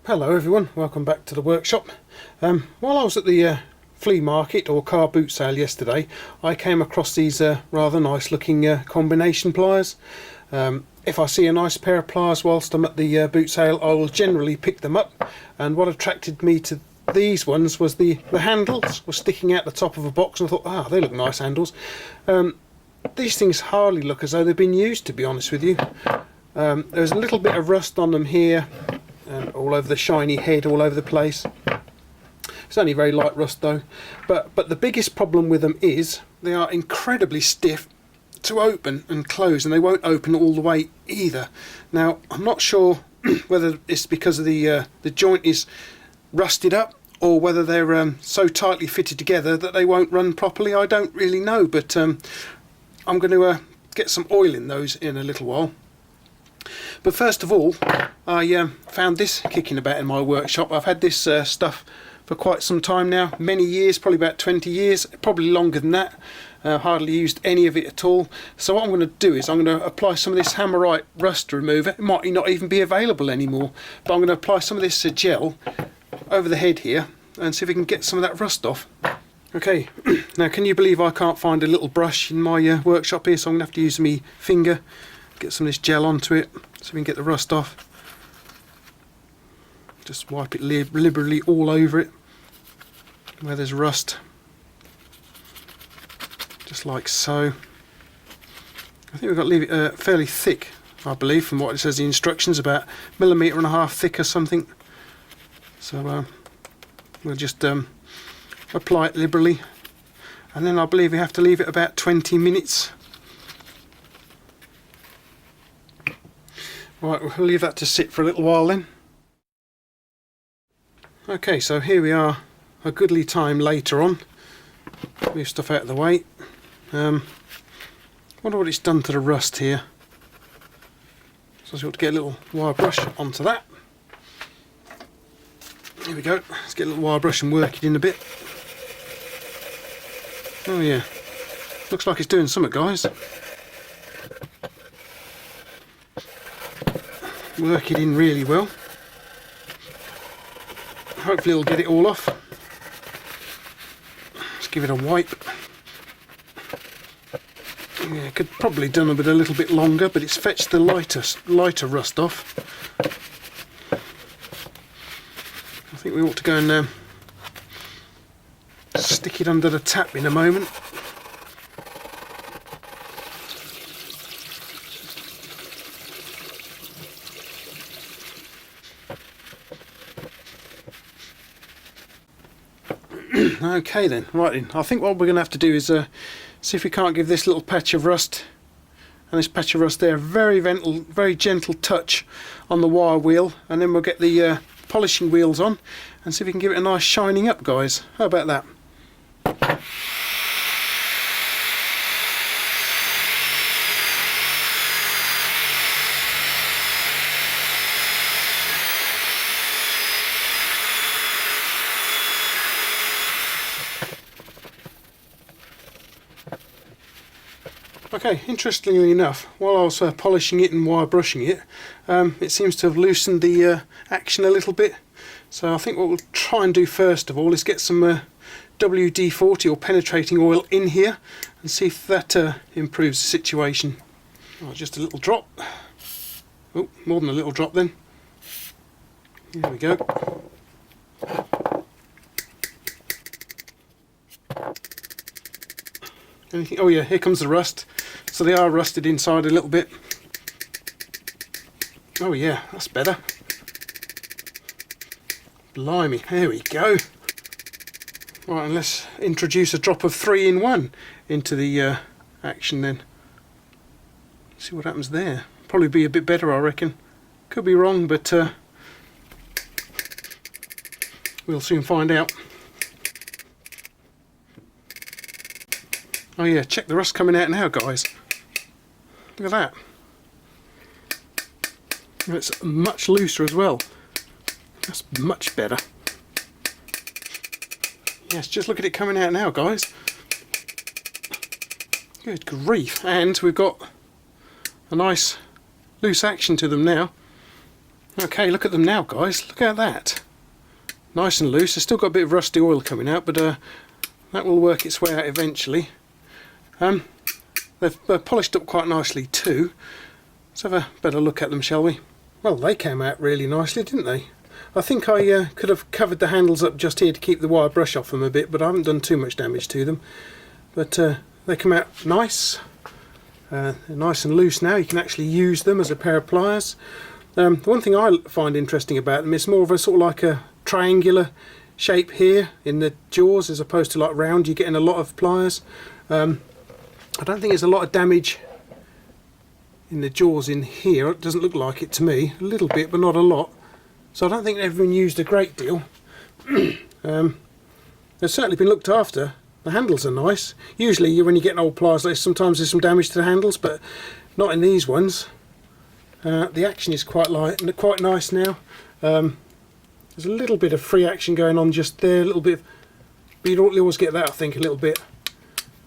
Hello everyone, welcome back to the workshop. While I was at the flea market or car boot sale yesterday, I came across these rather nice looking combination pliers. If I see a nice pair of pliers whilst I'm at the boot sale, I will generally pick them up, and what attracted me to these ones was the handles were sticking out the top of a box, and I thought, they look nice handles. These things hardly look as though they've been used, to be honest with you. There's a little bit of rust on them here, all over the shiny head, all over the place. It's only very light rust though. But the biggest problem with them is they are incredibly stiff to open and close, and they won't open all the way either. Now I'm not sure whether it's because of the joint is rusted up, or whether they're so tightly fitted together that they won't run properly. I don't really know, but I'm going to get some oil in those in a little while. But first of all, I found this kicking about in my workshop. I've had this stuff for quite some time now, many years, probably about 20 years, probably longer than that. Hardly used any of it at all. So what I'm going to do is I'm going to apply some of this Hammerite rust remover. It might not even be available anymore, but I'm going to apply some of this gel over the head here and see if we can get some of that rust off. Okay, now can you believe I can't find a little brush in my workshop here, so I'm going to have to use my finger, get some of this gel onto it so we can get the rust off. Just wipe it liberally all over it where there's rust, just like so. I think we've got to leave it fairly thick, I believe, from what it says in the instructions, about 1.5 millimeters thick or something. So we'll just apply it liberally, and then I believe we have to leave it about 20 minutes. Right, we'll leave that to sit for a little while then. Okay, so here we are a goodly time later on. Move stuff out of the way. Wonder what it's done to the rust here. So I've got to get a little wire brush onto that. Here we go. Let's get a little wire brush and work it in a bit. Oh yeah, looks like it's doing something, guys. Work it in really well. Hopefully it'll get it all off. Let's give it a wipe. Yeah, could probably done with a little bit longer, but it's fetched the lighter rust off. I think we ought to go and stick it under the tap in a moment. Okay then, right then, I think what we're going to have to do is see if we can't give this little patch of rust and this patch of rust there a very gentle touch on the wire wheel, and then we'll get the polishing wheels on and see if we can give it a nice shining up, guys. How about that? Okay, interestingly enough, while I was polishing it and wire brushing it, it seems to have loosened the action a little bit. So I think what we'll try and do first of all is get some WD-40 or penetrating oil in here and see if that improves the situation. Oh, just a little drop. Oh, more than a little drop then. Here we go. Anything? Oh yeah, here comes the rust. So they are rusted inside a little bit. Oh yeah, that's better. Blimey, there we go. Right, and let's introduce a drop of 3-in-1 into the action then. See what happens there. Probably be a bit better, I reckon. Could be wrong, but we'll soon find out. Oh yeah, check the rust coming out now, guys. Look at that. And it's much looser as well. That's much better. Yes, just look at it coming out now, guys. Good grief. And we've got a nice loose action to them now. Okay, look at them now, guys. Look at that. Nice and loose. They've still got a bit of rusty oil coming out, but that will work its way out eventually. They've polished up quite nicely too. Let's have a better look at them, shall we? Well, they came out really nicely, didn't they? I think I could have covered the handles up just here to keep the wire brush off them a bit, but I haven't done too much damage to them. But they come out nice. They're nice and loose now. You can actually use them as a pair of pliers. One thing I find interesting about them is more of a sort of like a triangular shape here in the jaws as opposed to like round. You're getting a lot of pliers. I don't think there's a lot of damage in the jaws in here. It doesn't look like it to me. A little bit, but not a lot. So I don't think they've been used a great deal. They've certainly been looked after. The handles are nice. Usually when you get an old pliers like this, sometimes there's some damage to the handles, but not in these ones. The action is quite light and quite nice now. There's a little bit of free action going on just there, a little bit. But you don't always get that, I think, a little bit.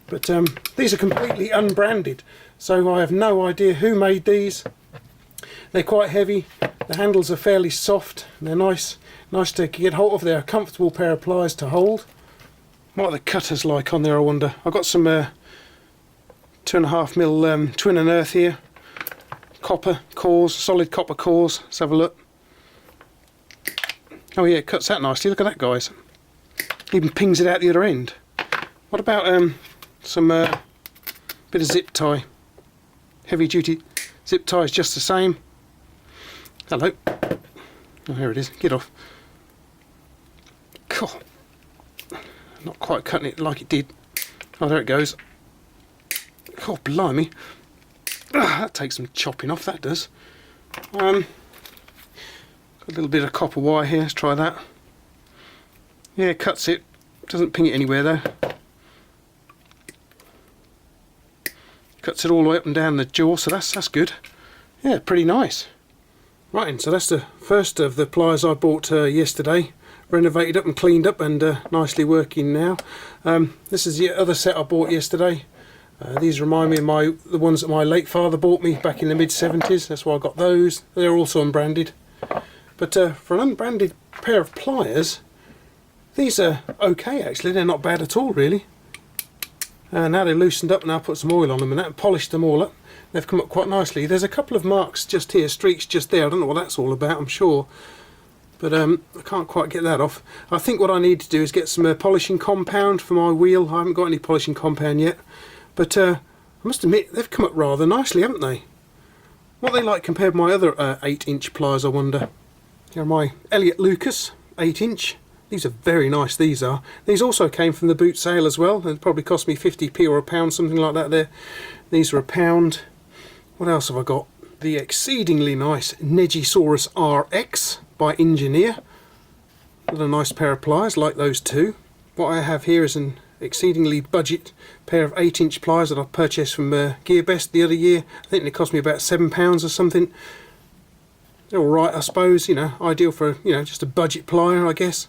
But these are completely unbranded, so I have no idea who made these. They're quite heavy. The handles are fairly soft. They're nice to get hold of. They're a comfortable pair of pliers to hold. What are the cutters like on there, I wonder? I've got some 2.5mm twin and earth here. Copper cores, solid copper cores. Let's have a look. Oh yeah, it cuts out nicely. Look at that, guys. Even pings it out the other end. What about some bit of zip tie? Heavy duty zip tie is just the same. Hello. Oh, here it is. Get off. Cool. Not quite cutting it like it did. Oh, there it goes. Oh, blimey. That takes some chopping off, that does. Got a little bit of copper wire here. Let's try that. Yeah, it cuts it. Doesn't ping it anywhere though. Cuts it all the way up and down the jaw, so that's good. Yeah, pretty nice. Right, and so that's the first of the pliers I bought yesterday. Renovated up and cleaned up and nicely working now. This is the other set I bought yesterday. These remind me of the ones that my late father bought me back in the mid-70s. That's why I got those. They're also unbranded. But for an unbranded pair of pliers, these are okay actually. They're not bad at all really. Now they're loosened up and I'll put some oil on them and that and polished them all up. They've come up quite nicely. There's a couple of marks just here, streaks just there. I don't know what that's all about, I'm sure. But I can't quite get that off. I think what I need to do is get some polishing compound for my wheel. I haven't got any polishing compound yet. But I must admit, they've come up rather nicely, haven't they? What are they like compared to my other 8-inch pliers, I wonder? Here are my Elliott Lucas 8-inch. These are very nice, these are. These also came from the boot sale as well. They probably cost me 50p or £1, something like that there. These are £1. What else have I got? The exceedingly nice Negisaurus RX by Engineer. Another nice pair of pliers, like those two. What I have here is an exceedingly budget pair of 8-inch pliers that I purchased from GearBest the other year. I think they cost me about £7 or something. They're alright, I suppose, you know, ideal for, you know, just a budget plier, I guess.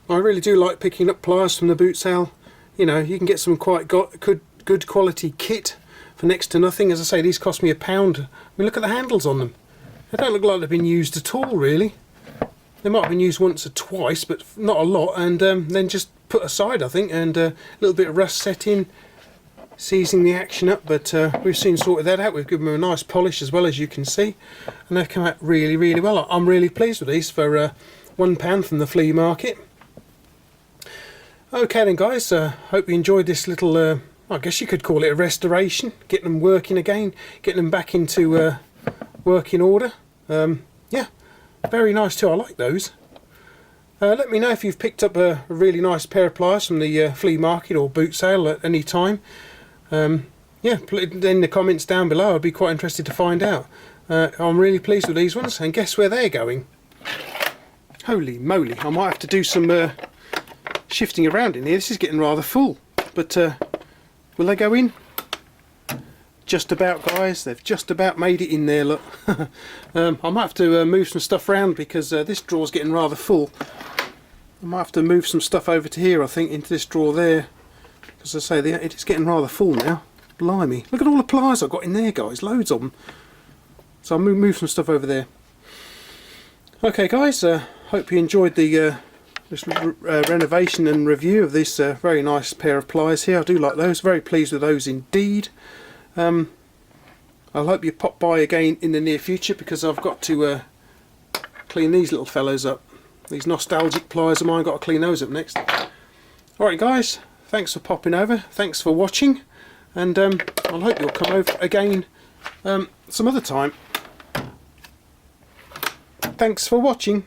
I really do like picking up pliers from the boot sale. You know, you can get some quite good quality kit for next to nothing. As I say, these cost me £1. I mean, look at the handles on them. They don't look like they've been used at all, really. They might have been used once or twice, but not a lot, and then just put aside, I think, and a little bit of rust set in, seizing the action up, but we've soon sorted that out. We've given them a nice polish as well, as you can see, and they've come out really, really well. I'm really pleased with these for £1 from the flea market. Okay then, guys, hope you enjoyed this little, I guess you could call it a restoration, getting them working again, getting them back into working order. Yeah, very nice too, I like those. Let me know if you've picked up a really nice pair of pliers from the flea market or boot sale at any time. Yeah, put it in the comments down below. I'd be quite interested to find out. I'm really pleased with these ones, and guess where they're going? Holy moly, I might have to do some shifting around in here. This is getting rather full, but will they go in? Just about, guys. They've just about made it in there, look. I might have to move some stuff around because this drawer's getting rather full. I might have to move some stuff over to here, I think, into this drawer there, because I say it is getting rather full now. Blimey, look at all the pliers I've got in there, guys, loads of them. So I'll move some stuff over there. Okay guys, hope you enjoyed the this renovation and review of this very nice pair of pliers here. I do like those, very pleased with those indeed. I hope you pop by again in the near future, because I've got to clean these little fellows up. These nostalgic pliers of mine, got to clean those up next. Alright guys, thanks for popping over, thanks for watching, and I hope you'll come over again some other time. Thanks for watching.